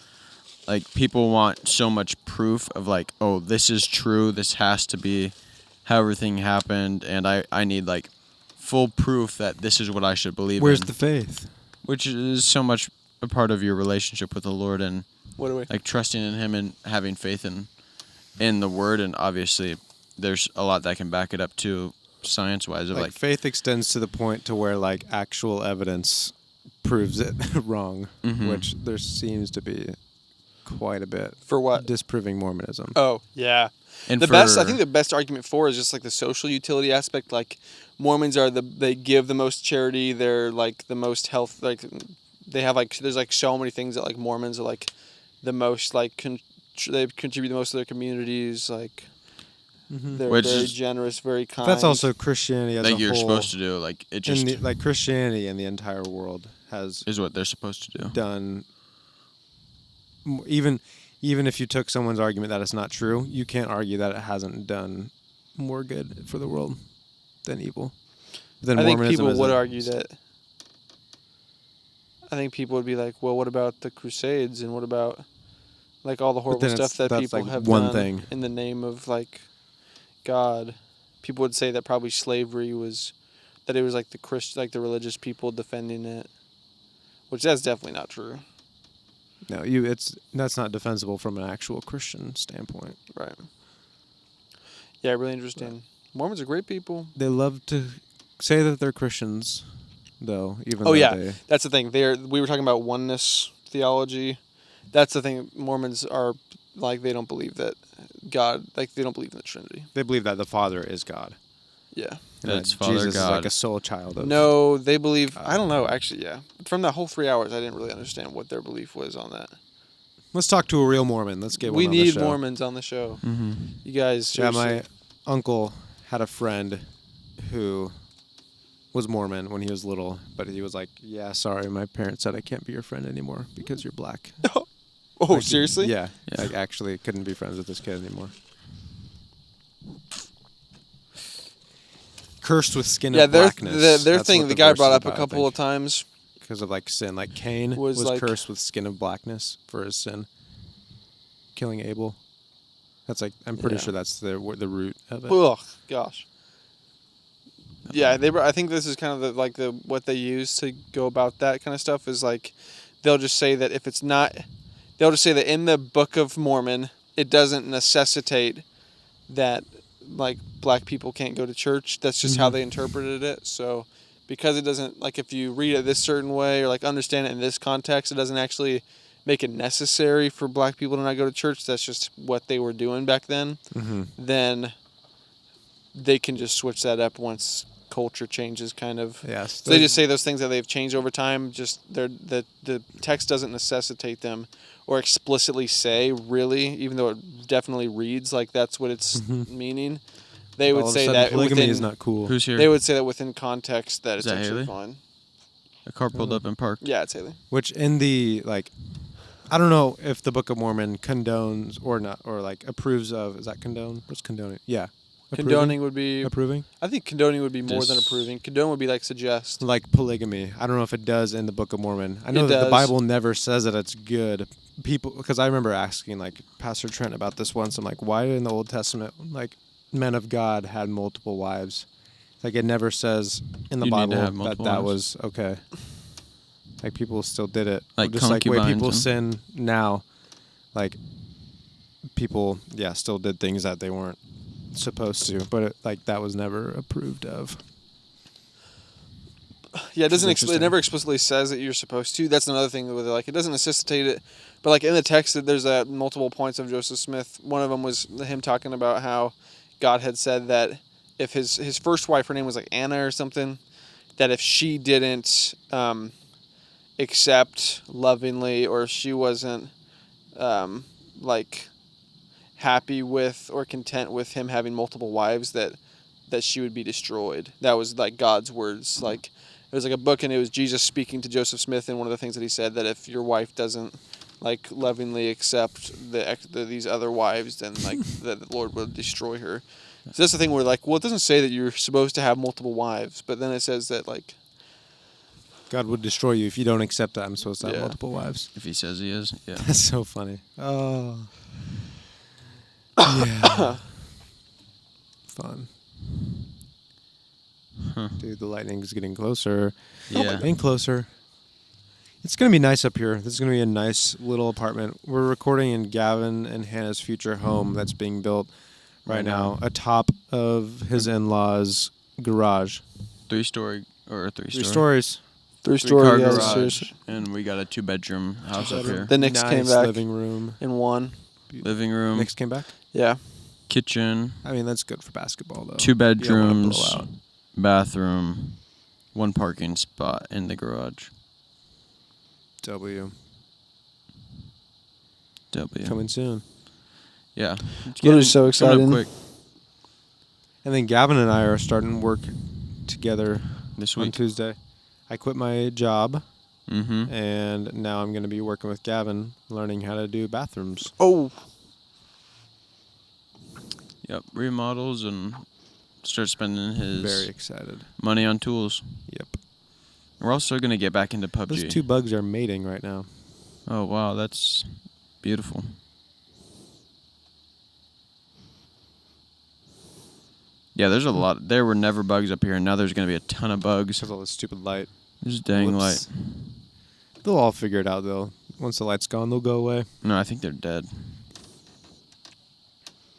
Like people want so much proof of like, oh, this is true. This has to be how everything happened, and I need like full proof that this is what I should believe in. Where's the faith? Which is so much a part of your relationship with the Lord and like trusting in Him and having faith in the Word, and obviously there's a lot that can back it up too, science-wise. Of like faith extends to the point to where like actual evidence proves it wrong, which there seems to be quite a bit for what disproving Mormonism. Oh yeah, and I think the best argument for is just like the social utility aspect. Like Mormons they give the most charity. They're like the most health. Like they have like there's like so many things that like Mormons are like the most like. They contribute the most to their communities. Like they're very generous, very kind. That's also Christianity as a whole. Like you're supposed to do. Like it just like Christianity in the entire world is what they're supposed to do. Done. Even if you took someone's argument that it's not true, you can't argue that it hasn't done more good for the world than evil. I think people would argue that. I think people would be like, well, what about the Crusades and what about like all the horrible stuff that people like have done in the name of like God? People would say that probably slavery was like the religious people defending it, which that's definitely not true. No, that's not defensible from an actual Christian standpoint. Right. Yeah, really interesting. Mormons are great people. They love to say that they're Christians, though. That's the thing. We were talking about oneness theology. That's the thing. Mormons are like they don't believe that God, like they don't believe in the Trinity. They believe that the Father is God. Yeah. That's Father Jesus God. is like a soul child of. No, they believe. I don't know. Actually, yeah. From that whole 3 hours, I didn't really understand what their belief was on that. Let's talk to a real Mormon. Let's get one on the show. We need Mormons on the show. Mm-hmm. You guys. Seriously. Yeah, my uncle had a friend who was Mormon when he was little, but he was like, "Yeah, sorry, my parents said I can't be your friend anymore because you're black." Oh, Like, seriously? Yeah. Yeah. Like actually couldn't be friends with this kid anymore. Cursed with skin of blackness. Their That's thing what the guy verse brought is up about, a I couple of think. times. Because of like sin. Like Cain Was was like- cursed with skin of blackness for his sin. Killing Abel. That's like, I'm pretty Yeah. sure that's the root of it. Ugh, gosh. Yeah, I think this is kind of what they use to go about that kind of stuff is like, they'll just say that if it's not, they'll just say that in the Book of Mormon, it doesn't necessitate that like black people can't go to church. That's just how they interpreted it. So because it doesn't, like if you read it this certain way or like understand it in this context, it doesn't actually make it necessary for black people to not go to church. That's just what they were doing back then. Then they can just switch that up once culture changes, kind of. Yes. So they just say those things that they've changed over time. Just the text doesn't necessitate them or explicitly say, really, even though it definitely reads like that's what it's meaning. They would all of a say sudden, that polygamy within, is not cool. Who's here? They would say that within context that Is it's that actually Haley? fine. A car pulled up and parked. Yeah, it's Haley. Which in the like, I don't know if the Book of Mormon condones or not, or like approves of. Is that condone? What's condoning? Yeah. Condoning would be approving. I think condoning would be more than approving. Condone would be like suggest. Like polygamy. I don't know if it does in the Book of Mormon. I know It that the does. Bible never says that it's good. People, because I remember asking like Pastor Trent about this once. I'm like, why in the Old Testament like men of God had multiple wives? Like it never says in the You need to Bible have that multiple that wives. was okay. Like people still did it. Like just like way concubines people and- sin now. Like people, still did things that they weren't supposed to, but like that was never approved of. Yeah, it doesn't. It interesting. never explicitly says that you're supposed to. That's another thing with it. Like, it doesn't necessitate it, but like in the text, there's multiple points of Joseph Smith. One of them was him talking about how God had said that if his first wife, her name was like Anna or something, that if she didn't accept lovingly, or if she wasn't like happy with or content with him having multiple wives, that she would be destroyed. That was like God's words. Like it was like a book, and it was Jesus speaking to Joseph Smith, and one of the things that he said, that if your wife doesn't like lovingly accept these other wives, then like the Lord will destroy her. So that's the thing where like, well, it doesn't say that you're supposed to have multiple wives, but then it says that like God would destroy you if you don't accept that I'm supposed to have multiple wives. If he says he is, yeah. That's so funny. Oh. Yeah. Fun. Dude, the lightning's getting closer. Yeah. Getting closer. It's going to be nice up here. This is going to be a nice little apartment. We're recording in Gavin and Hannah's future home that's being built right now atop of his in-laws' garage. 3-story or 3 3 stories. 3-story car yes, garage, seriously. and we got a 2-bedroom house up here. The Knicks came Nice back living room. in one. Living room, Knicks came back? Yeah. kitchen, I mean, that's good for basketball, though. 2 You don't wanna bedrooms, blow out. bathroom, 1 parking spot in the garage. W. W. Coming soon. Yeah. Literally so coming excited. up quick And then Gavin and I are starting work together this on week. Tuesday. I quit my job, Mm-hmm. and now I'm going to be working with Gavin, learning how to do bathrooms. Oh. Yep. Remodels and start spending his Very excited. money on tools. Yep. We're also going to get back into PUBG. Those 2 bugs are mating right now. Oh, wow. That's beautiful. Yeah, there's a lot. There were never bugs up here, and now there's going to be a ton of bugs. Because all this stupid light. There's dang Whoops. light. They'll all figure it out, though. Once the light's gone, they'll go away. No, I think they're dead.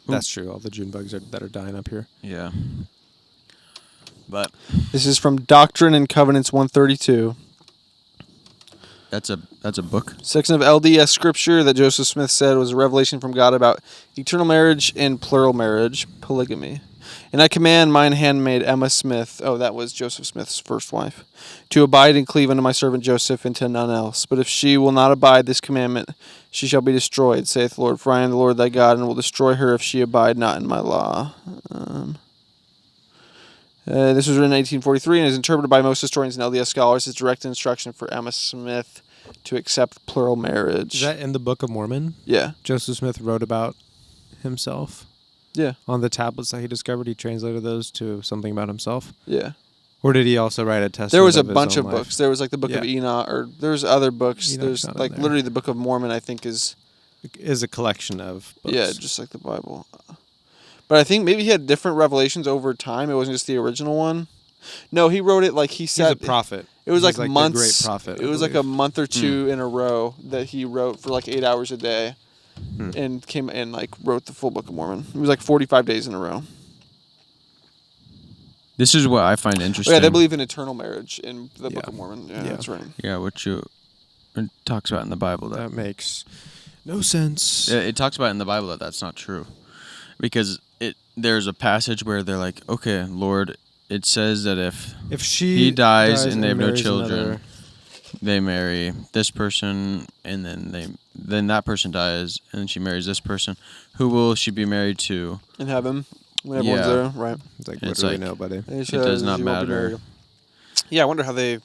That's true. All the June bugs that are dying up here. Yeah. But This is from Doctrine and Covenants 132. that's a book. Section of LDS scripture that Joseph Smith said was a revelation from God about eternal marriage and plural marriage, polygamy. And I command mine handmaid Emma Smith, that was Joseph Smith's first wife, to abide and cleave unto my servant Joseph and to none else. But if she will not abide this commandment, she shall be destroyed, saith the Lord. For I am the Lord thy God, and will destroy her if she abide not in my law. This was written in 1843 and is interpreted by most historians and LDS scholars as direct instruction for Emma Smith to accept plural marriage. Is that in the Book of Mormon? Yeah. Joseph Smith wrote about himself. Yeah. On the tablets that he discovered, he translated those to something about himself. Yeah. Or did he also write a testament? There was a of his bunch own of life? books. There was like the Book of Enoch, or there's other books. Enoch's There's not like in there. literally the Book of Mormon, I think is a collection of books. Yeah, just like the Bible. But I think maybe he had different revelations over time. It wasn't just the original one. No, he wrote it like he said. He's a prophet. It was He's like the months. great prophet, It was like a month or two in a row that he wrote for like 8 hours a day, and came and like wrote the full Book of Mormon. It was like 45 days in a row. This is what I find interesting. Yeah, they believe in eternal marriage in the Book of Mormon. Yeah, that's right. Yeah, which it talks about in the Bible. That makes no sense. It talks about in the Bible that that's not true, because there's a passage where they're like, okay, Lord, it says that if he dies and they have no children, they marry this person, and then that person dies, and then she marries this person. Who will she be married to? In heaven, when everyone's there, right? It's like, what do we know, buddy? It does not matter. Yeah, I wonder how they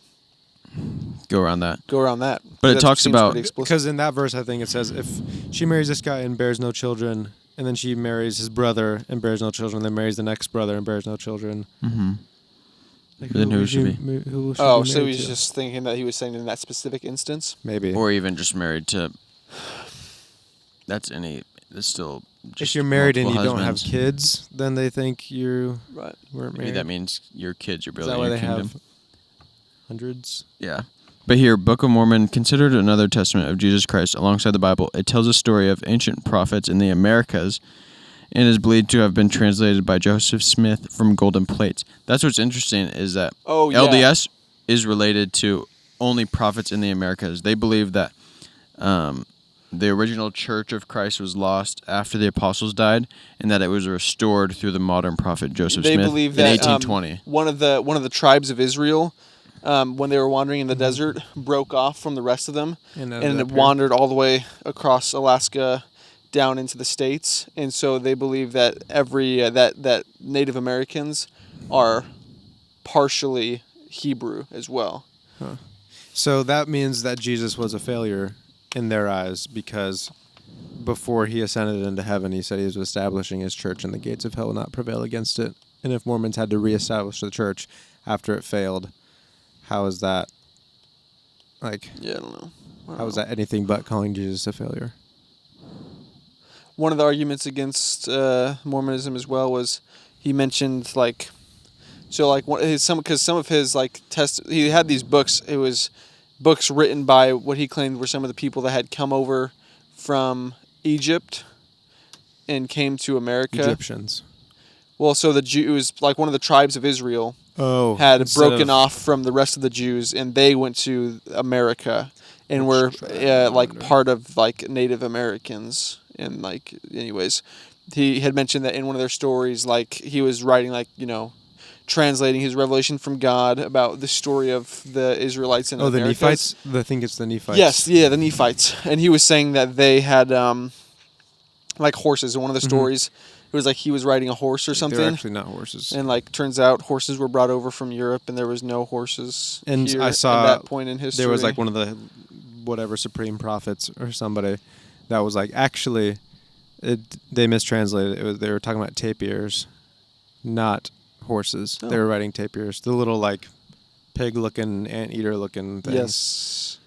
go around that. That But it talks seems about pretty explicit. Because in that verse, I think it says if she marries this guy and bears no children, and then she marries his brother and bears no children, then marries the next brother and bears no children. Mm-hmm. Like, then who should be? Who should Oh, be so married he's to? just thinking that he was saying in that specific instance? Maybe. Or even just married to. That's still. Just If you're married and you multiple don't have husbands. kids, then they think you weren't married. Maybe that means your kids are Is building that why your they kingdom. have hundreds? Yeah. But here, Book of Mormon, considered another testament of Jesus Christ alongside the Bible, it tells a story of ancient prophets in the Americas and is believed to have been translated by Joseph Smith from golden plates. That's what's interesting is that LDS is related to only prophets in the Americas. They believe that the original Church of Christ was lost after the apostles died, and that it was restored through the modern prophet Joseph They Smith believe in that 1820. one of the tribes of Israel, when they were wandering in the desert, broke off from the rest of them And it wandered all the way across Alaska down into the States. And so they believe that every that Native Americans are partially Hebrew as well. Huh. So that means that Jesus was a failure in their eyes because before he ascended into heaven, he said he was establishing his church and the gates of hell will not prevail against it. And if Mormons had to reestablish the church after it failed, how is that like? Yeah, I don't know. How is that anything but calling Jesus a failure? One of the arguments against Mormonism as well was he mentioned like, so like because some of his like he had these books. It was books written by what he claimed were some of the people that had come over from Egypt and came to America. Egyptians. Well, so the Jews, like one of the tribes of Israel, had instead broken of- off from the rest of the Jews, and they went to America and were like part of like Native Americans. And like, anyways, he had mentioned that in one of their stories, like he was writing like, translating his revelation from God about the story of the Israelites in the Americas. Nephites? I think it's the Nephites. Yes, yeah, the Nephites. And he was saying that they had like horses. In one of the stories, it was like he was riding a horse or something. They're actually not horses. And like turns out horses were brought over from Europe and there was no horses And here I saw at that point in history. there was like one of the whatever supreme prophets or somebody that was like actually they mistranslated it. They were talking about tapirs, not horses. They were writing tapirs, the little like pig looking anteater looking things. Yes,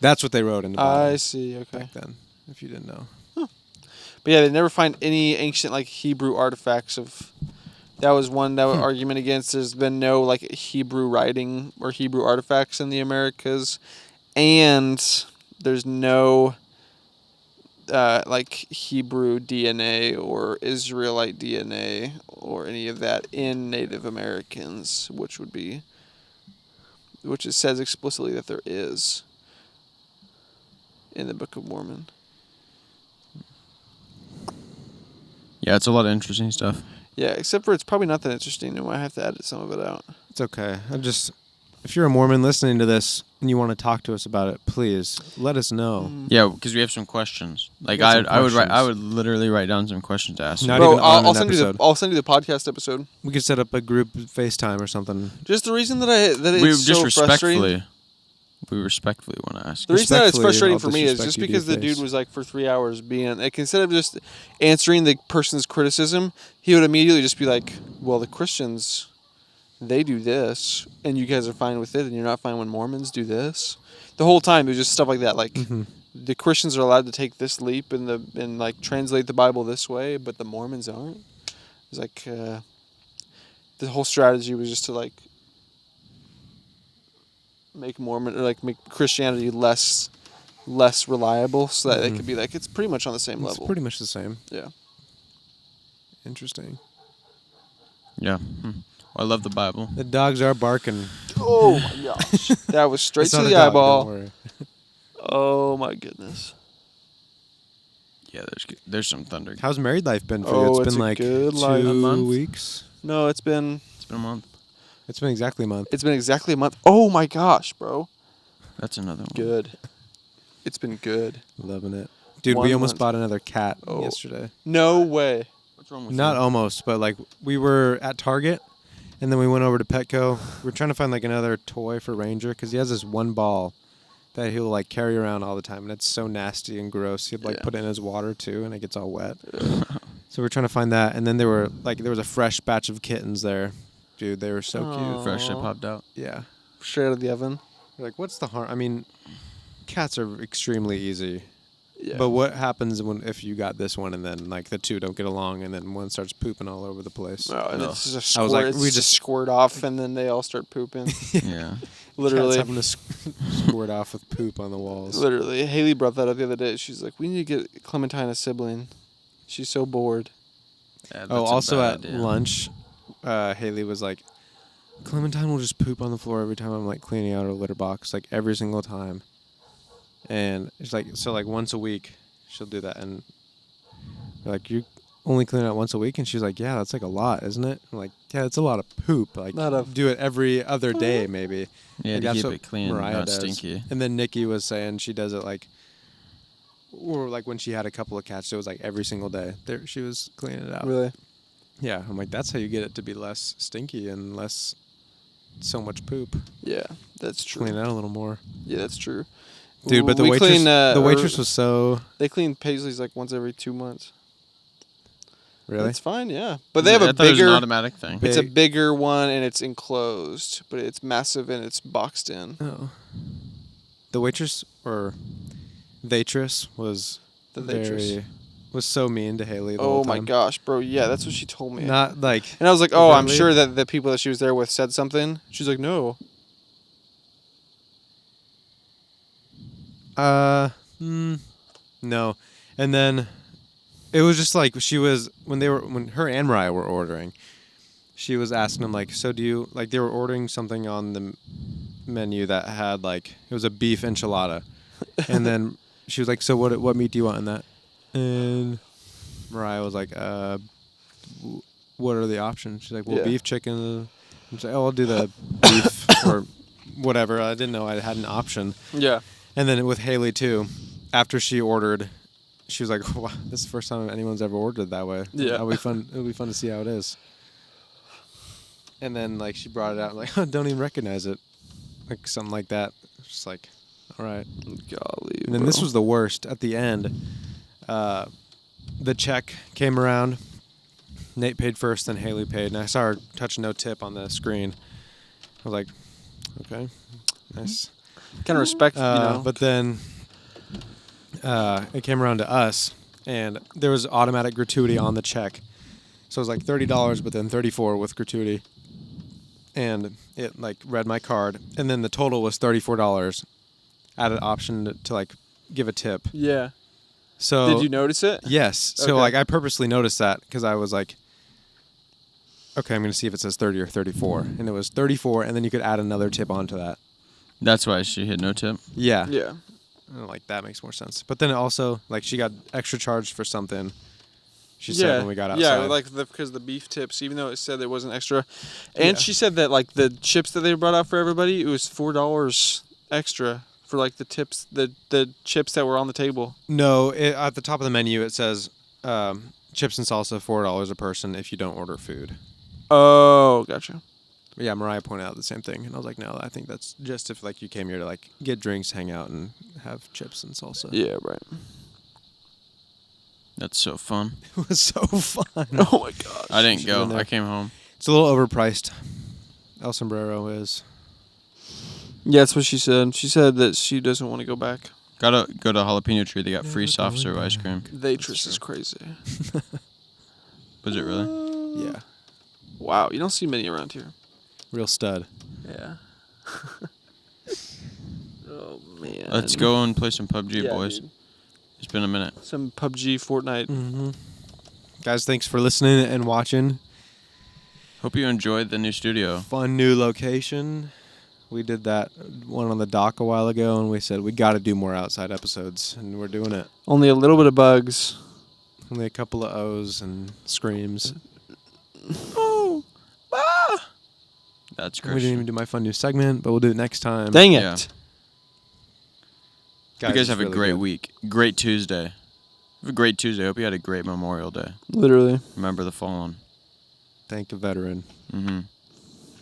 that's what they wrote in the Bible. I see. Okay, back then, if you didn't know. But yeah, they never find any ancient like Hebrew artifacts of. That was one argument against. There's been no like Hebrew writing or Hebrew artifacts in the Americas, and there's no like Hebrew DNA or Israelite DNA or any of that in Native Americans, which it says explicitly that there is in the Book of Mormon. Yeah, it's a lot of interesting stuff. Yeah, except for it's probably not that interesting, and I have to edit some of it out. It's okay. if you're a Mormon listening to this and you want to talk to us about it, please let us know. Yeah, because we have some questions. Like got some I would literally write down some questions to ask. Not you. even Bro, on I'll an send you the episode. I'll send you the podcast episode. We could set up a group FaceTime or something. Just the reason that it's We so just frustrating. we respectfully want to ask. The reason that it's Respectfully, frustrating I'll for me is disrespect just you to because your the dude face. was like for 3 hours being like instead of just answering the person's criticism, he would immediately just be like, "Well, the Christians, they do this, and you guys are fine with it, and you're not fine when Mormons do this." The whole time it was just stuff like that. Like the Christians are allowed to take this leap and like translate the Bible this way, but the Mormons aren't. It's like the whole strategy was just to like make make Christianity less reliable, so that it could be like it's pretty much on the same It's level. pretty much the same. Yeah. Interesting. Yeah. I love the Bible. The dogs are barking. Oh my gosh, that was straight It's to not the a dog, don't eyeball. worry. Oh my goodness. Yeah, there's some thunder. How's married life been for you? Oh, It's it's been a like good 2 life. A month? weeks. No, it's been a month. It's been exactly a month. a month. Oh my gosh, bro. That's another one. Good. It's been good. Loving it. Dude, 1 we almost month. bought another cat Oh. yesterday. No way. What's wrong with Not you? almost, but like we were at Target and then we went over to Petco. We're trying to find like another toy for Ranger because he has this one ball that he'll like carry around all the time, and it's so nasty and gross. He'd like Yeah. put it in his water too, and it gets all wet. So we're trying to find that, and then there was a fresh batch of kittens there. Dude, they were so cute. Freshly popped out. Yeah. Straight out of the oven. You're like, what's the harm? I mean, cats are extremely easy. Yeah. But what happens if you got this one and then like the two don't get along and then one starts pooping all over the place? Oh, and it's just a I squirt. was like, it's we just squirt off, and then they all start pooping. Yeah. Literally. Cats having to squirt off with poop on the walls. Literally. Haley brought that up the other day. She's like, we need to get Clementine a sibling. She's so bored. Yeah, Oh, that's a also bad at idea. lunch, Haley was like, Clementine will just poop on the floor every time I'm like cleaning out her litter box, like every single time. And it's like, so like once a week she'll do that. And we're like, you only clean it out once a week? And she's like, yeah, that's like a lot, isn't it? I'm like, yeah, it's a lot of poop. Like, do it every other day maybe. Yeah, Like, to that's keep what it clean, Mariah not does. stinky. And then Nikki was saying she does it like, or like when she had a couple of cats, it was like every single day. There, she was cleaning it out. Really? Yeah, I'm like, that's how you get it to be less stinky and less so much poop. Yeah, that's true. Clean it out a little more. Yeah, that's true. Dude, but the We waitress, clean, the waitress was so. They clean Paisley's like once every 2 months. Really? That's fine, yeah. But they have I a thought it was bigger an automatic thing. It's a bigger one and it's enclosed, but it's massive and it's boxed in. Oh. The waitress or waitress was was so mean to Haley the whole Oh my time. gosh, bro. Yeah, that's what she told me. Not like. And I was like, "Oh, I'm overtly. sure that the people that she was there with said something." She's like, "No." No. And then it was just like she was when her and Mariah were ordering, she was asking them like, so do you like they were ordering something on the menu that had like it was a beef enchilada. And then she was like, so what meat do you want in that? And Mariah was like, what are the options? She's like, well, Yeah. beef, chicken. I'm like, oh, I'll do the beef or whatever. I didn't know I had an option. Yeah. And then with Haley too, after she ordered, she was like, wow, this is the first time anyone's ever ordered that way. Yeah. It'll be fun. It'll be fun to see how it is. And then like she brought it out, like, oh, don't even recognize it, like something like that. Just like, all right. Golly. And then this was the worst. At the end, the check came around. Nate paid first, then Haley paid, and I saw her touch no tip on the screen. I was like, okay, nice. Kind of respect, you know. But then it came around to us, and there was automatic gratuity on the check. So it was like $30, but then $34 with gratuity. And it like read my card, and then the total was $34. Added option to like give a tip. Yeah. So did you notice it? Yes. So Okay. like I purposely noticed that because I was like, okay, I'm gonna see if it says 30 or 34, and it was 34, and then you could add another tip onto that. That's why she hit no tip. Yeah. Yeah. And, like that makes more sense. But then it also like she got extra charged for something, She said when we got outside. Yeah, like because the beef tips, even though it said there wasn't extra, and she said that like the chips that they brought out for everybody, it was $4 extra for like the tips, the chips that were on the table. No, at the top of the menu it says chips and salsa $4 a person if you don't order food. Oh, gotcha. Yeah, Mariah pointed out the same thing, and I was like, no, I think that's just if like you came here to like get drinks, hang out, and have chips and salsa. Yeah, right. That's so fun. It was so fun. Oh my gosh. I didn't go. I came home. It's a little overpriced. El Sombrero is. Yeah, that's what she said. She said that she doesn't want to go back. Gotta go to Jalapeno Tree. They got free soft serve ice cream. Waitress is crazy. Was it really? Yeah. Wow, you don't see many around here. Real stud. Yeah. Oh man. Let's go and play some PUBG, boys. Dude. It's been a minute. Some PUBG, Fortnite. Mm-hmm. Guys, thanks for listening and watching. Hope you enjoyed the new studio. Fun new location. We did that one on the dock a while ago, and we said we got to do more outside episodes, and we're doing it. Only a little bit of bugs. Only a couple of O's and screams. Oh, ah! That's We crazy. didn't even do my fun new segment, but we'll do it next time. Dang it. Yeah. You guys have a great week. Great Tuesday. Have a great Tuesday. Hope you had a great Memorial Day. Literally. Remember the fallen. Thank a veteran. Mm-hmm.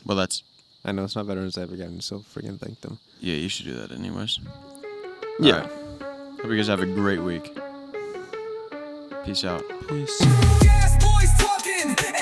Well, that's... I know it's not Veterans Day, but again, still freaking thank them. Yeah, you should do that anyways. Yeah. All right. Hope you guys have a great week. Peace out. Peace. Gas boys talking.